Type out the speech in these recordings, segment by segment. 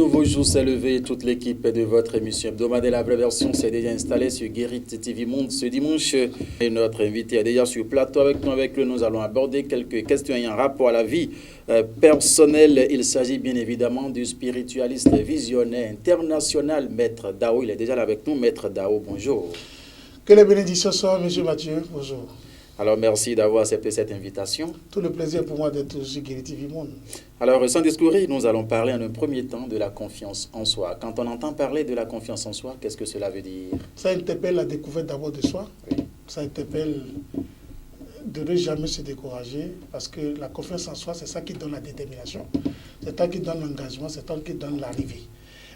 nouveau jour s'est levé. Toute l'équipe de votre émission hebdomadaire, la vraie version, s'est déjà installée sur Guérit TV Monde ce dimanche. Et notre invité est déjà sur plateau avec nous. Avec lui, nous allons aborder quelques questions en rapport à la vie personnelle. Il s'agit bien évidemment du spiritualiste visionnaire international, Maître Dao. Il est déjà là avec nous. Maître Dao, bonjour. Que les bénédictions soient, M. Mathieu. Bonjour. Alors, merci d'avoir accepté cette invitation. Tout le plaisir pour moi d'être sur Guérit TV Monde. Alors, sans discourir, nous allons parler en un premier temps de la confiance en soi. Quand on entend parler de la confiance en soi, qu'est-ce que cela veut dire? Ça interpelle la découverte d'abord de soi. Oui. Ça interpelle de ne jamais se décourager, parce que la confiance en soi, c'est ça qui donne la détermination. C'est ça qui donne l'engagement, c'est ça qui donne l'arrivée.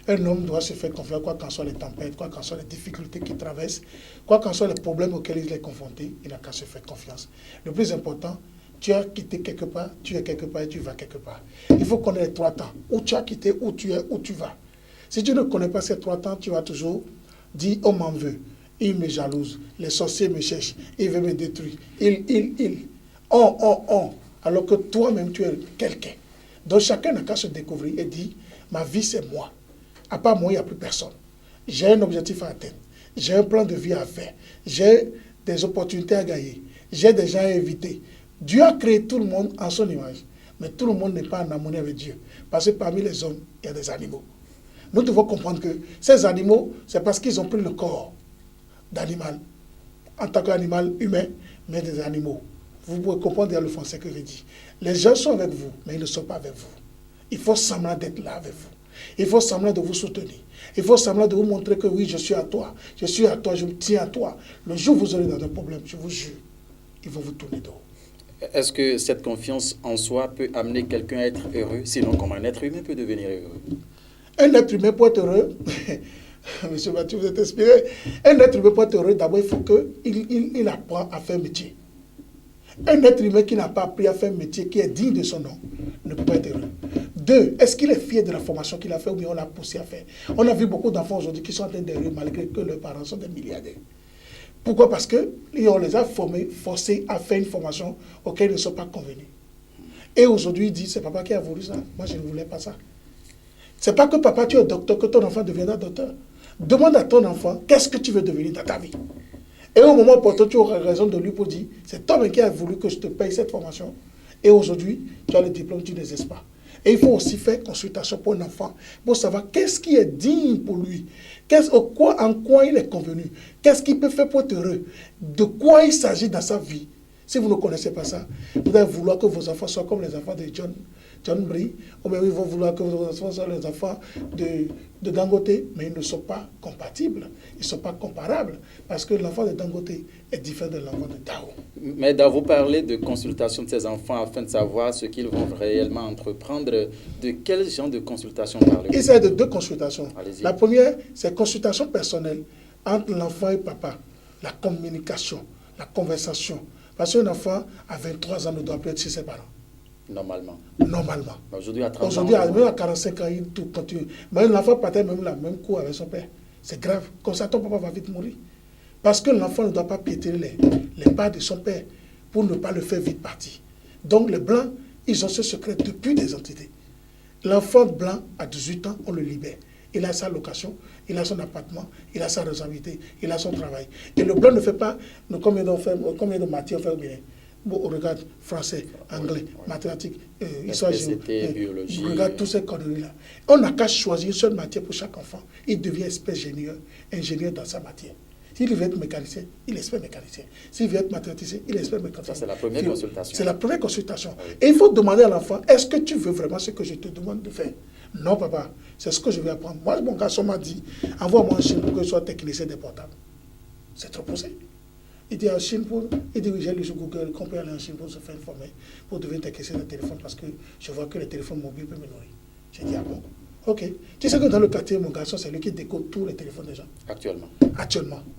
Un homme doit se faire confiance, quoi qu'en soient les tempêtes, quoi qu'en soient les difficultés qu'il traverse, quoi qu'en soient les problèmes auxquels il est confronté, il n'a qu'à se faire confiance. Le plus important, tu as quitté quelque part, tu es quelque part et tu vas quelque part. Il faut connaître les 3 temps. Où tu as quitté, où tu es, où tu vas. Si tu ne connais pas ces 3 temps, tu vas toujours dire, on m'en veut, il me jalouse, les sorciers me cherchent, il veut me détruire, on. Alors que toi-même, tu es quelqu'un. Donc chacun n'a qu'à se découvrir et dire, ma vie c'est moi. À part moi, il n'y a plus personne. J'ai un objectif à atteindre. J'ai un plan de vie à faire. J'ai des opportunités à gagner. J'ai des gens à éviter. Dieu a créé tout le monde en son image. Mais tout le monde n'est pas en harmonie avec Dieu. Parce que parmi les hommes, il y a des animaux. Nous devons comprendre que ces animaux, c'est parce qu'ils ont pris le corps d'animal, en tant qu'animal humain, mais des animaux. Vous pouvez comprendre dans le français que je dis. Les gens sont avec vous, mais ils ne sont pas avec vous. Il faut semblant d'être là avec vous. Il faut semblant de vous soutenir. Il faut semblant de vous montrer que oui, je suis à toi. Je suis à toi, je me tiens à toi. Le jour où vous aurez dans un problème, je vous jure, ils vont vous tourner dos. Est-ce que cette confiance en soi peut amener quelqu'un à être heureux? Sinon, comment un être humain peut devenir heureux? Un être humain pour être heureux, Monsieur Mathieu, vous êtes inspiré. Un être humain pour être heureux, d'abord, il faut qu'il apprend à faire un métier. Un être humain qui n'a pas appris à faire un métier qui est digne de son nom ne peut pas être heureux. 2, est-ce qu'il est fier de la formation qu'il a fait ou bien on l'a poussé à faire? On a vu beaucoup d'enfants aujourd'hui qui sont en train d'errer malgré que leurs parents sont des milliardaires. Pourquoi? Parce qu'on les a formés, forcés à faire une formation auquel ils ne sont pas convenus. Et aujourd'hui, il dit, c'est papa qui a voulu ça. Moi, je ne voulais pas ça. C'est pas que papa, tu es docteur, que ton enfant deviendra docteur. Demande à ton enfant, qu'est-ce que tu veux devenir dans ta vie? Et au moment opportun, tu auras raison de lui pour dire, c'est toi qui as voulu que je te paye cette formation. Et aujourd'hui, tu as le diplôme, tu n'existes pas. Et il faut aussi faire consultation pour un enfant, pour savoir qu'est-ce qui est digne pour lui, en quoi il est convenu, qu'est-ce qu'il peut faire pour être heureux, de quoi il s'agit dans sa vie. Si vous ne connaissez pas ça, vous allez vouloir que vos enfants soient comme les enfants de John Brie, ou bien ils vont vouloir que vos enfants soient les enfants de Dangote, mais ils ne sont pas compatibles, ils ne sont pas comparables, parce que l'enfant de Dangote est différent de l'enfant de Dao. Mais dans vous parler de consultation de ces enfants afin de savoir ce qu'ils vont réellement entreprendre, de quel genre de consultation parlez-vous? Il s'agit de 2 consultations. Allez-y. La première, c'est consultation personnelle entre l'enfant et papa, la communication, la conversation. Parce qu'un enfant à 23 ans ne doit plus être chez ses parents. Normalement. Normalement. Aujourd'hui, à 30 ans. Aujourd'hui, même à 45 ans, il tout continue. Mais l'enfant partage même la même cour avec son père. C'est grave. Comme ça, ton papa va vite mourir. Parce que l'enfant ne doit pas piétiner les pas de son père pour ne pas le faire vite partir. Donc, les Blancs, ils ont ce secret depuis des entités. L'enfant blanc, à 18 ans, on le libère. Il a sa location, il a son appartement, il a sa responsabilité, il a son travail. Et le blanc ne fait pas combien de matières on fait au Bénin. Bon, on regarde français, anglais, mathématiques, histoire, biologie. On regarde tous ces conneries-là. On n'a qu'à choisir une seule matière pour chaque enfant. Il devient ingénieur dans sa matière. S'il veut être mécanicien, il est expert mécanicien. S'il veut être mathématicien, il est expert mathématicien. Ça, c'est la première consultation. C'est la première consultation. Oui. Et il faut demander à l'enfant, est-ce que tu veux vraiment ce que je te demande de faire? Non, papa, c'est ce que je vais apprendre. Moi, mon garçon m'a dit, envoie-moi en Chine pour que je sois technicien des portables. C'est trop posé. Il dit en Chine il dit, oui, j'ai lu sur Google qu'on peut aller en Chine pour se faire former, pour devenir technicien de téléphone, parce que je vois que le téléphone mobile peut me nourrir. J'ai dit, ah bon? Ok. Tu sais que dans le quartier, mon garçon, c'est lui qui décode tous les téléphones des gens. Actuellement.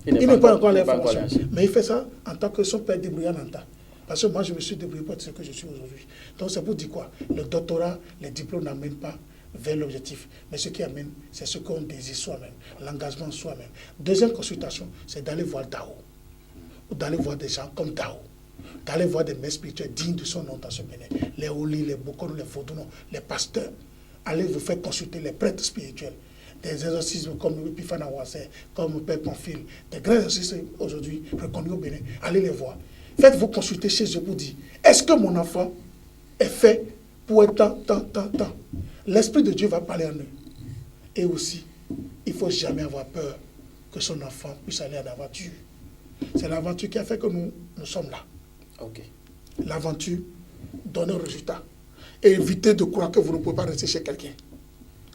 Il n'est pas encore à l'information. Mais il fait ça en tant que son père débrouillant en temps. Parce que moi, je me suis débrouillé pour être ce que je suis aujourd'hui. Donc, c'est pour dire quoi? Le doctorat, les diplômes n'amènent pas vers l'objectif. Mais ce qui amène, c'est ce qu'on désire soi-même, l'engagement soi-même. Deuxième consultation, c'est d'aller voir Dao. Ou d'aller voir des gens comme Dao. D'aller voir des maîtres spirituels dignes de son nom dans ce Bénin. Les Oli, les Bokoro, les Fodouno, les pasteurs. allez vous faire consulter les prêtres spirituels. Des exorcismes comme Epifana Ouassé, comme Père Pamphile, des grands exorcismes aujourd'hui reconnus au Bénin. Allez les voir. Faites-vous consulter chez eux pour dire, est-ce que mon enfant est fait pour être tant. L'Esprit de Dieu va parler en eux. Et aussi, il ne faut jamais avoir peur que son enfant puisse aller en aventure. C'est l'aventure qui a fait que nous sommes là. Ok. L'aventure donne un résultat. Et évitez de croire que vous ne pouvez pas rester chez quelqu'un.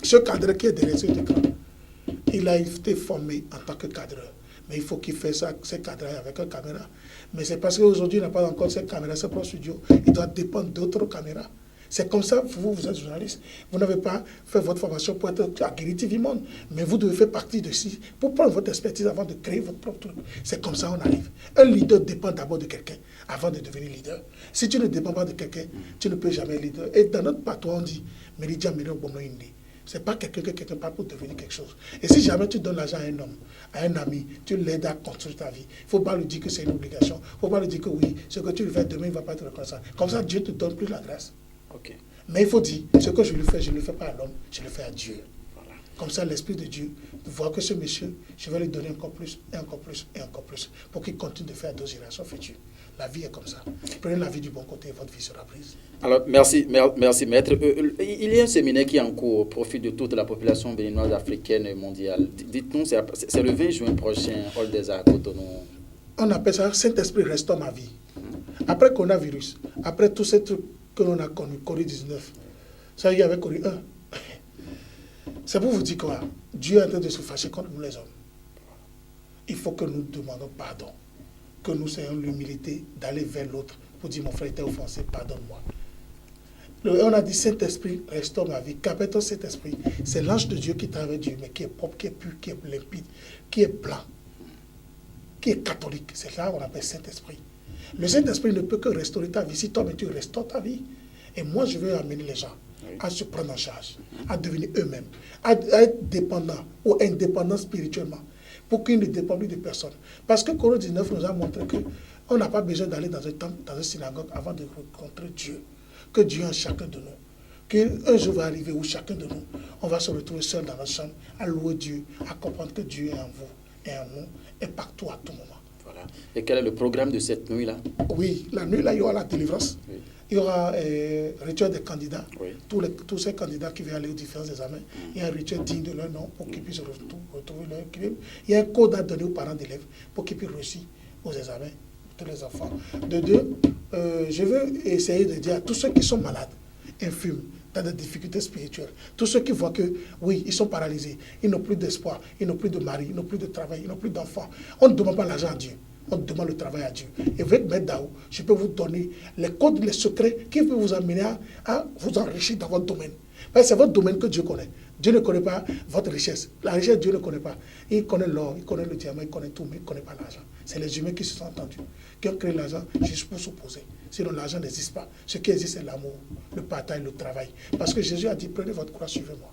Ce cadreur qui est derrière ce écran, il a été formé en tant que cadreur. Mais il faut qu'il fasse ses cadrages avec une caméra. Mais c'est parce qu'aujourd'hui, il n'a pas encore cette caméra, ce propre studio. Il doit dépendre d'autres caméras. C'est comme ça, vous êtes journaliste. Vous n'avez pas fait votre formation pour être à Guéri TV Monde. Mais vous devez faire partie de ci pour prendre votre expertise avant de créer votre propre truc. C'est comme ça qu'on arrive. Un leader dépend d'abord de quelqu'un avant de devenir leader. Si tu ne dépends pas de quelqu'un, tu ne peux jamais être leader. Et dans notre patois, on dit, Meridia Mero Bono Indi. Ce n'est pas quelqu'un que quelqu'un parle pour devenir quelque chose. Et si jamais tu donnes l'argent à un homme, à un ami, tu l'aides à construire ta vie. Il ne faut pas lui dire que c'est une obligation. Il ne faut pas lui dire que oui, ce que tu lui fais demain, il ne va pas te reconnaître. Comme ça, Dieu te donne plus la grâce. Okay. Mais il faut dire, ce que je lui fais, je ne le fais pas à l'homme, je le fais à Dieu. Voilà. Comme ça, l'Esprit de Dieu voit que ce monsieur, je vais lui donner encore plus, et encore plus, et encore plus, pour qu'il continue de faire 2 générations futures. La vie est comme ça. Prenez la vie du bon côté et votre vie sera prise. Alors, merci maître. Il y a un séminaire qui est en cours au profit de toute la population béninoise, africaine et mondiale. Dites-nous, c'est le 20 juin prochain, Hall des Arts à Cotonou. On appelle ça Saint-Esprit restaure ma vie. Après coronavirus, après tous ces trucs que l'on a connus, Covid-19, ça y avait Covid 1. C'est pour vous dire quoi? Dieu est en train de se fâcher contre nous les hommes. Il faut que nous demandons pardon. Que nous ayons l'humilité d'aller vers l'autre pour dire, mon frère était offensé, pardonne-moi. On a dit, Saint-Esprit, restaure ma vie. Qu'appelle-t-on Saint-Esprit? C'est l'ange de Dieu qui travaille Dieu, mais qui est propre, qui est pur, qui est limpide, qui est blanc, qui est catholique. C'est là qu'on appelle Saint-Esprit. Le Saint-Esprit ne peut que restaurer ta vie. Si toi-même tu restaures ta vie. Et moi, je veux amener les gens à se prendre en charge, à devenir eux-mêmes, à être dépendants ou indépendants spirituellement, pour qu'ils ne dépendent plus de personne. Parce que Covid-19 nous a montré qu'on n'a pas besoin d'aller dans un temple, dans une synagogue avant de rencontrer Dieu. Que Dieu en chacun de nous. Qu'un jour va arriver où chacun de nous, on va se retrouver seul dans notre chambre, à louer Dieu, à comprendre que Dieu est en vous, et en nous, et partout à tout moment. Voilà. Et quel est le programme de cette nuit-là? Oui, la nuit, là, il y aura la délivrance. Oui. Il y aura rituel des candidats, oui. Tous ces candidats qui vont aller aux différents examens. Il y a un rituel digne de leur nom pour qu'ils puissent retrouver leur équilibre. Il y a un code à donner aux parents d'élèves pour qu'ils puissent réussir aux examens, tous les enfants. De deux, je veux essayer de dire à tous ceux qui sont malades, infirmes, dans des difficultés spirituelles, tous ceux qui voient que, oui, ils sont paralysés, ils n'ont plus d'espoir, ils n'ont plus de mari, ils n'ont plus de travail, ils n'ont plus d'enfants. On ne demande pas l'argent à Dieu. On demande le travail à Dieu. Et avec Maître Dao, je peux vous donner les codes, les secrets qui peuvent vous amener à vous enrichir dans votre domaine. Parce que c'est votre domaine que Dieu connaît. Dieu ne connaît pas votre richesse. La richesse, Dieu ne connaît pas. Il connaît l'or, il connaît le diamant, il connaît tout, mais il ne connaît pas l'argent. C'est les humains qui se sont entendus, qui ont créé l'argent juste pour s'opposer. Sinon, l'argent n'existe pas. Ce qui existe, c'est l'amour, le partage, le travail. Parce que Jésus a dit, prenez votre croix, suivez-moi.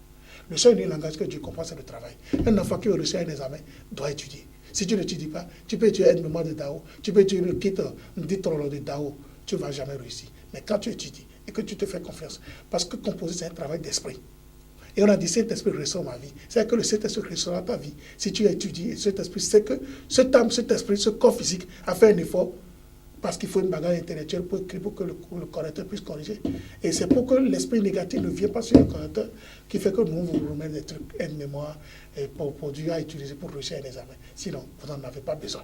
Le seul langage que Dieu comprend, c'est le travail. Un enfant qui veut réussir un examen doit étudier. Si tu n'étudies pas, tu peux étudier une mémoire de Dao, tu peux étudier le kit de Dao, tu ne vas jamais réussir. Mais quand tu étudies et que tu te fais confiance, parce que composer, c'est un travail d'esprit. Et on a dit, cet esprit restaure ma vie. C'est que le Saint-Esprit restaurera ta vie. Si tu étudies, cet esprit, c'est que cet âme, cet esprit, ce corps physique a fait un effort parce qu'il faut une bagarre intellectuelle pour que le correcteur puisse corriger. Et c'est pour que l'esprit négatif ne vienne pas sur le correcteur qui fait que nous vous remettons des trucs, une mémoire pour Dieu à utiliser pour réussir un examen. Sinon, vous n'en avez pas besoin.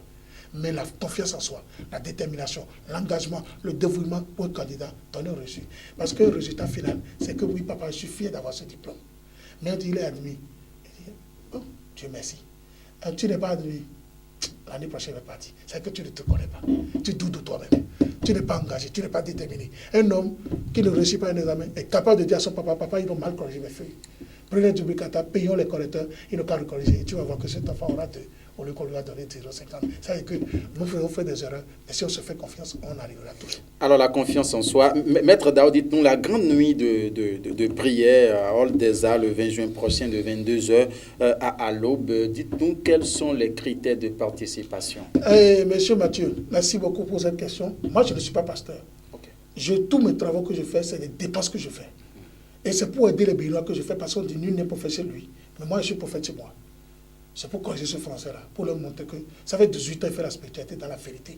Mais la confiance en soi, la détermination, l'engagement, le dévouement pour un candidat, donnez un reçu. Parce que le résultat final, c'est que oui, papa, je suis fier d'avoir ce diplôme. Mais on dit, il est admis. Il dit, oh, Dieu merci. Tu n'es pas admis. L'année prochaine, il est parti. C'est que tu ne te connais pas. Tu doutes de toi-même. Tu n'es pas engagé, tu n'es pas déterminé. Un homme qui ne réussit pas un examen est capable de dire à son papa, papa, ils ont mal corrigé mes feuilles. Prenez du bicata, payons les correcteurs, ils n'ont pas corrigé. Et tu vas voir que cet enfant aura 2, au lieu qu'on lui a donné 0,50. Ça veut dire que nous faisons des erreurs, mais si on se fait confiance, on arrivera toujours. Alors la confiance en soi. Maître Dao, dites-nous, la grande nuit de prière à Hall des Arts le 20 juin prochain de 22h à l'aube, dites-nous quels sont les critères de participation. Monsieur Mathieu, merci beaucoup pour cette question. Moi, je ne suis pas pasteur. Okay. Tous mes travaux que je fais, c'est des dépenses que je fais. Et c'est pour aider les Béninois que je fais, parce qu'on dit nul n'est prophète chez lui. Mais moi, je suis prophète chez moi. C'est pour corriger ce français-là, pour leur montrer que ça fait 18 ans qu'il fait la spiritualité dans la vérité.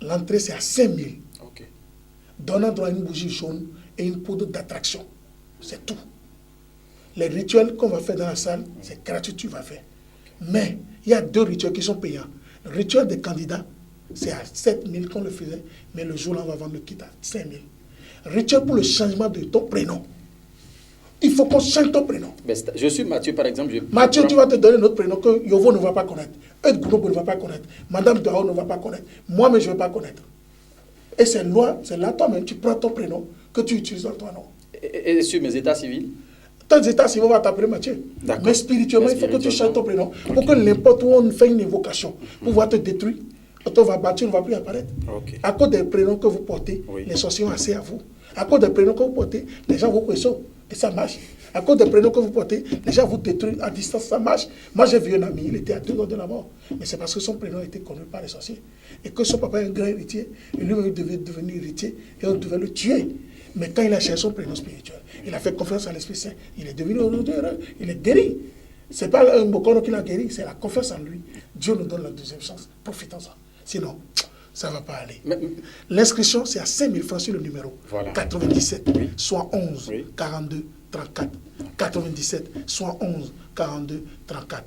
L'entrée, c'est à 5 000. Ok. Donnant droit à une bougie jaune et une poudre d'attraction. C'est tout. Les rituels qu'on va faire dans la salle, c'est gratuit, tu vas faire. Mais il y a 2 rituels qui sont payants. Le rituel des candidats, c'est à 7 000 qu'on le faisait, mais le jour-là, on va vendre le kit à 5 000. Rituel pour le changement de ton prénom. Il faut qu'on change ton prénom. Je suis Mathieu, par exemple. Mathieu, tu vas te donner notre prénom que Yovo ne va pas connaître. Edgounobo ne va pas connaître. Madame Dao ne va pas connaître. Moi-même, je ne vais pas connaître. Et c'est là, toi-même, tu prends ton prénom que tu utilises dans ton nom. Et sur mes états civils? Ton état civil va t'appeler Mathieu. Mais spirituellement, il faut que tu changes ton prénom. Pour que n'importe où on fait une invocation, pour pouvoir te détruire, quand on va battre, tu ne vas plus apparaître. Okay. À cause des prénoms que vous portez, les sorciers ont assez à vous. À cause des prénoms que vous portez, les gens vous poissonnent. Et ça marche. À cause des prénoms que vous portez, les gens vous détruisent à distance, ça marche. Moi, j'ai vu un ami, il était à 2 ans de la mort. Mais c'est parce que son prénom était connu par les sorciers. Et que son papa est un grand héritier, et lui-même devait devenir héritier, et on devait le tuer. Mais quand il a cherché son prénom spirituel, il a fait confiance à l'Esprit Saint, il est devenu aujourd'hui heureux, il est guéri. Ce n'est pas un Mokono qui l'a guéri, c'est la confiance en lui. Dieu nous donne la deuxième chance, profitons-en. Sinon, ça ne va pas aller. L'inscription, c'est à 5 000 francs sur le numéro 97, soit 11, 42, 34. 97, soit 11, 42, 34.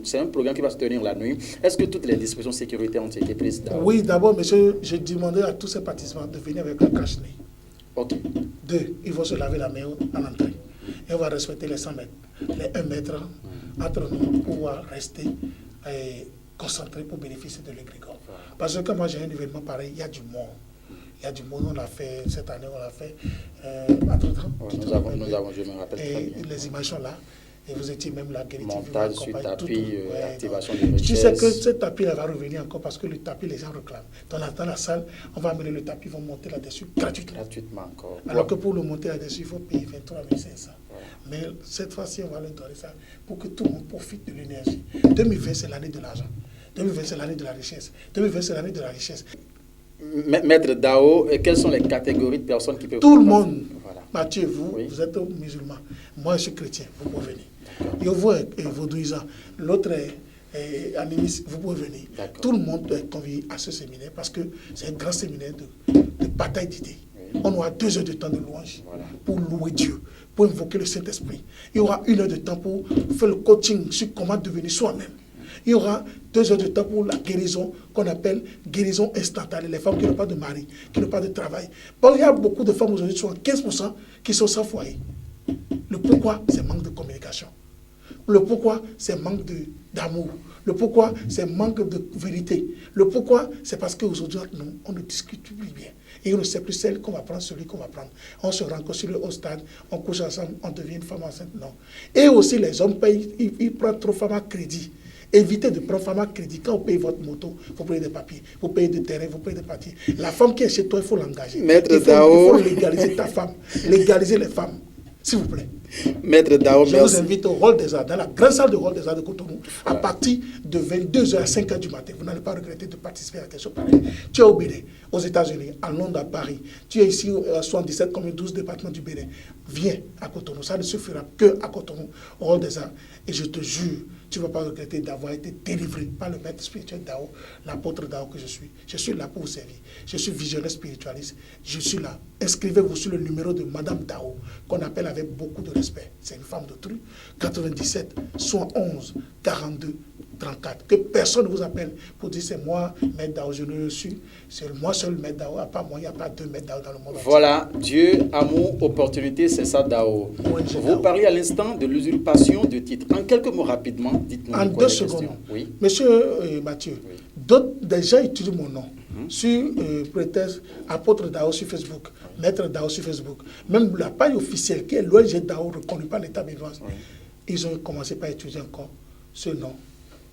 C'est un programme qui va se tenir la nuit. Est-ce que toutes les dispositions sécuritaires ont été prises d'abord? Oui, d'abord, monsieur, je demandais à tous ces participants de venir avec un cache-nez. Ok. 2, il faut se laver la main à l'entrée. Et on va respecter les 100 mètres, les 1 mètre entre nous pour pouvoir rester concentrés pour bénéficier de l'égrégore. Parce que quand moi j'ai un événement pareil, il y a du monde. Il y a du monde, on l'a fait, cette année on l'a fait entre-temps. Nous avons, je me rappelle très bien. Les images sont là. Et vous étiez même là, montage sur tapis, activation de richesse. richesse. Tu sais que ce tapis va revenir encore parce que le tapis, les gens réclament. Dans la salle, on va amener le tapis, ils vont monter là-dessus gratuitement. Gratuitement encore. Alors que pour le monter là-dessus, il faut payer 23 500. Mais cette fois-ci, on va leur donner ça pour que tout le monde profite de l'énergie. 2020, c'est l'année de l'argent. 2020, c'est l'année de la richesse. 2020, c'est l'année de la richesse. Maître Dao, quelles sont les catégories de personnes qui peuvent... Tout le monde. Voilà. Mathieu, vous êtes musulman. Moi, je suis chrétien. Vous pouvez venir. Yovo est vaudouisant. L'autre est animiste. Vous pouvez venir. Tout le monde est convié à ce séminaire parce que c'est un grand séminaire de bataille d'idées. On aura 2 heures de temps de louange pour louer Dieu, pour invoquer le Saint-Esprit. Il y aura 1 heure de temps pour faire le coaching sur comment devenir soi-même. Il y aura 2 heures de temps pour la guérison qu'on appelle guérison instantanée. Les femmes qui n'ont pas de mari, qui n'ont pas de travail. Bon, il y a beaucoup de femmes aujourd'hui, soit 15% qui sont sans foyer. Le pourquoi, c'est manque de communication. Le pourquoi, c'est manque d'amour. Le pourquoi, c'est manque de vérité. Le pourquoi, c'est parce qu'aujourd'hui, nous, on ne discute plus bien. Et on ne sait plus celle qu'on va prendre, celui qu'on va prendre. On se rencontre sur le haut stade, on couche ensemble, on devient une femme enceinte. Non. Et aussi, les hommes payent, ils prennent trop femme à crédit. Évitez de prendre femme à crédit. Quand vous payez votre moto, vous payez des papiers, vous payez des terrains, vous payez des papiers. La femme qui est chez toi, il faut l'engager. Il faut légaliser ta femme, légaliser les femmes. S'il vous plaît. Maître Dao, je vous invite au Hall des Arts, dans la grande salle de Hall des Arts de Cotonou, à partir de 22h à 5h du matin. Vous n'allez pas regretter de participer à quelque chose pareil. Tu es au Bénin, aux États-Unis, à Londres, à Paris. Tu es ici à 77, comme 12 départements du Bénin. Viens à Cotonou. Ça ne suffira que à Cotonou, au Hall des Arts. Et je te jure, tu ne vas pas regretter d'avoir été délivré par le maître spirituel Dao, l'apôtre Dao que je suis. Je suis là pour vous servir. Je suis visionnaire spiritualiste. Je suis là. Inscrivez-vous sur le numéro de Madame Dao, qu'on appelle avec beaucoup de respect. C'est une femme d'autrui. 97, 71, 42, 34. Que personne ne vous appelle pour dire c'est moi, Maître Dao. Je ne le suis. C'est moi seul, Maître Dao. À part moi, il n'y a pas 2 Maîtres Dao dans le monde entier. Voilà. Dieu, amour, opportunité, c'est ça Dao. Vous parliez à l'instant de l'usurpation de titre. En quelques mots rapidement, dites-nous. En 2 secondes. Oui. Monsieur Mathieu, des gens utilisent mon nom. Sur prétexte apôtre Dao sur Facebook, maître Dao sur Facebook, même la page officielle qui est l'ONG Dao reconnue par l'État béninois, ils ont commencé par utiliser encore ce nom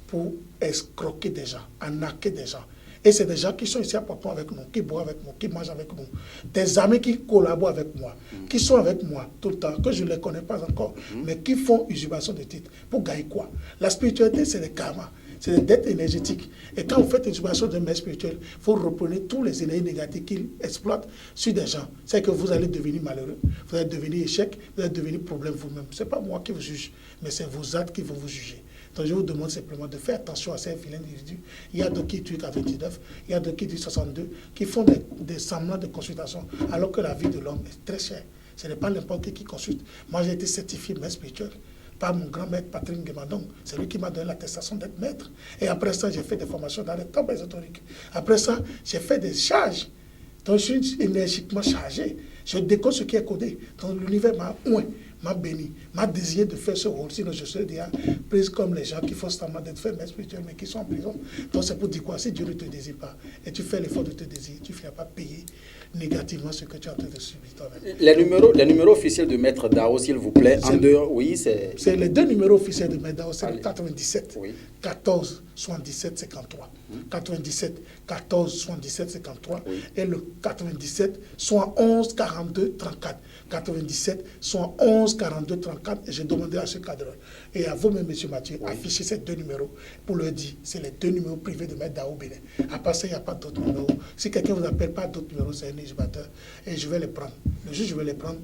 pour escroquer des gens, arnaquer des gens. Et c'est des gens qui sont ici à Papon avec nous, qui boivent avec nous, qui mangent avec nous, des amis qui collaborent avec moi, qui sont avec moi tout le temps, que je ne les connais pas encore, mais qui font usurpation de titres. Pour gagner quoi? La spiritualité, c'est le karma. C'est des dettes énergétiques. Et quand vous faites l'exploitation d'un maître spirituel, il faut reprendre tous les énergies négatives qu'il exploite sur des gens. C'est que vous allez devenir malheureux, vous allez devenir échec, vous allez devenir problème vous-même. Ce n'est pas moi qui vous juge, mais c'est vos actes qui vont vous juger. Donc je vous demande simplement de faire attention à ces vilains individus. Il y a d'autres qui tuent à 29, il y a d'autres qui tuent 62, qui font des semblants de consultation, alors que la vie de l'homme est très chère. Ce n'est pas n'importe qui consulte. Moi, j'ai été certifié maître spirituel par mon grand maître Patrick Guémadon. C'est lui qui m'a donné l'attestation d'être maître. Et après ça, j'ai fait des formations dans les temples ésotériques. Après ça, j'ai fait des charges. Donc, je suis énergiquement chargé. Je décode ce qui est codé. Donc, l'univers m'a béni, m'a désiré de faire ce rôle. Sinon, je serais déjà prise comme les gens qui font semblant d'être faits maître spirituel, mais qui sont en prison. Donc, c'est pour dire quoi? Si Dieu ne te désire pas, et tu fais l'effort de te désirer, tu ne finiras pas payer négativement ce que tu es en train de subir toi-même. Les numéros officiels de Maître Dao, s'il vous plaît, en dehors, oui, c'est... C'est les deux numéros officiels de Maître Dao, c'est le 97, oui. 14 77 53. 97 14 77 53 oui. Et le 97 71 42 34. 97 71 42 34. Et j'ai demandé à ce cadre et à vous-même, M. Mathieu, oui. Afficher ces deux numéros pour leur dire c'est les deux numéros privés de Maître Dao Bénin. À part ça, il n'y a pas d'autres numéros. Si quelqu'un ne vous appelle pas d'autres numéros, c'est un incubateur et je vais les prendre. Le jour où je vais les prendre,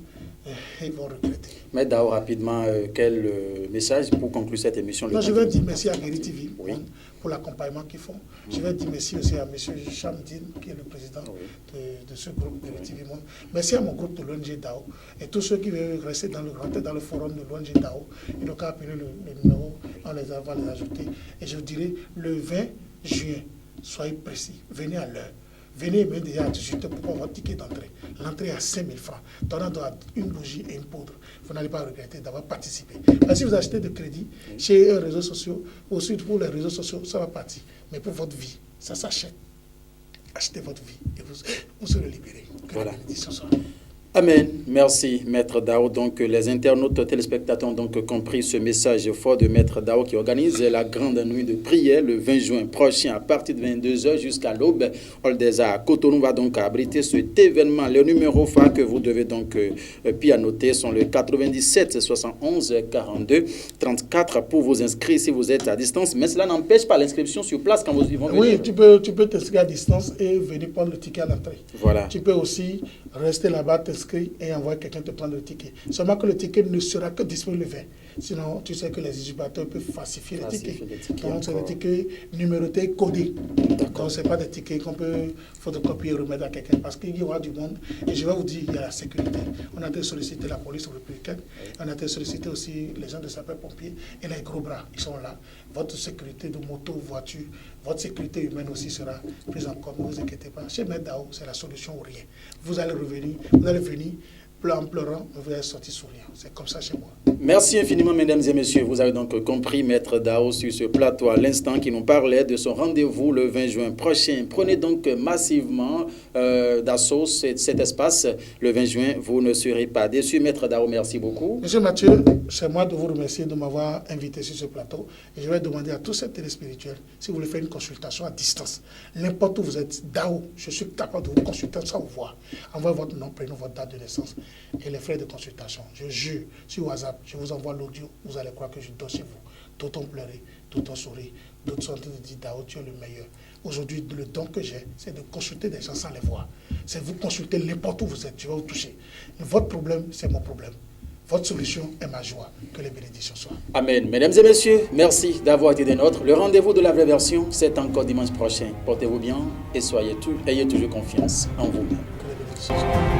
ils vont regretter. Maître Dao, rapidement, quel message pour conclure cette émission? Non, je vais dire merci à Guéri TV oui. pour l'accompagnement qu'ils font. Je vais dire merci aussi à M. Chamdine, qui est le président de ce groupe Guéri TV Monde. Merci à mon groupe de l'ONG Dao et tous ceux qui veulent rester dans le forum de l'ONG Dao. Ils n'ont qu'à appeler le numéro, on va les ajouter. Et je vous dirai, le 20 juin, soyez précis, venez à l'heure. Venez même déjà à 18h pour prendre votre ticket d'entrée. L'entrée est à 5 000 francs. Donnant une bougie et une poudre. Vous n'allez pas regretter d'avoir participé. Parce que si vous achetez de crédit chez un réseau social, aussi pour les réseaux sociaux, ça va partir. Mais pour votre vie, ça s'achète. Achetez votre vie et vous serez libéré. Que voilà. La bénédiction soit. Amen. Merci, Maître Dao. Donc, les internautes téléspectateurs ont donc compris ce message fort de Maître Dao qui organise la grande nuit de prière le 20 juin prochain à partir de 22h jusqu'à l'aube. Oldeza Cotonou va donc abriter cet événement. Les numéros phares que vous devez donc pianoter sont le 97 71 42 34 pour vous inscrire si vous êtes à distance. Mais cela n'empêche pas l'inscription sur place quand vous y vont venir. Oui, tu peux t'inscrire à distance et venir prendre le ticket à l'entrée. Voilà. Tu peux aussi rester là-bas, et envoyer quelqu'un te prendre le ticket. Seulement que le ticket ne sera que disponible le 20. Sinon, tu sais que les usurpateurs peuvent falsifier les tickets. Donc, c'est des tickets numérotés, codés. Donc, ce n'est pas des tickets qu'on peut photocopier et remettre à quelqu'un. Parce qu'il y aura du monde. Et je vais vous dire, il y a la sécurité. On a été solliciter la police républicaine. On a été solliciter aussi les gens de sapeurs-pompiers et les gros bras. Ils sont là. Votre sécurité de moto, voiture, votre sécurité humaine aussi sera prise en compte. Ne vous inquiétez pas. Chez Maître Dao, c'est la solution ou rien. Vous allez revenir, vous allez venir en pleurant, vous allez sortir souriant. C'est comme ça chez moi. Merci infiniment, mesdames et messieurs. Vous avez donc compris Maître Dao sur ce plateau à l'instant qui nous parlait de son rendez-vous le 20 juin prochain. Prenez donc massivement d'assaut cet espace. Le 20 juin, vous ne serez pas déçus. Maître Dao, merci beaucoup. Monsieur Mathieu, c'est moi de vous remercier de m'avoir invité sur ce plateau. Et je vais demander à tous ces téléspirituels si vous voulez faire une consultation à distance. N'importe où vous êtes, Dao, je suis capable de vous consulter sans vous voir. Envoyez votre nom, prénom, votre date de naissance et les frais de consultation. Je jure, sur WhatsApp, je vous envoie l'audio, vous allez croire que je dors chez vous. D'autres ont pleuré, d'autres ont souri, d'autres sont en train de dire Dao, tu es le meilleur. Aujourd'hui, le don que j'ai, c'est de consulter des gens sans les voir. C'est vous consulter n'importe où vous êtes, je vais vous toucher. Votre problème, c'est mon problème. Votre solution est ma joie. Que les bénédictions soient. Amen. Mesdames et messieurs, merci d'avoir été des nôtres. Le rendez-vous de la vraie version, c'est encore dimanche prochain. Portez-vous bien et ayez toujours confiance en vous-même. Que les bénédictions soient.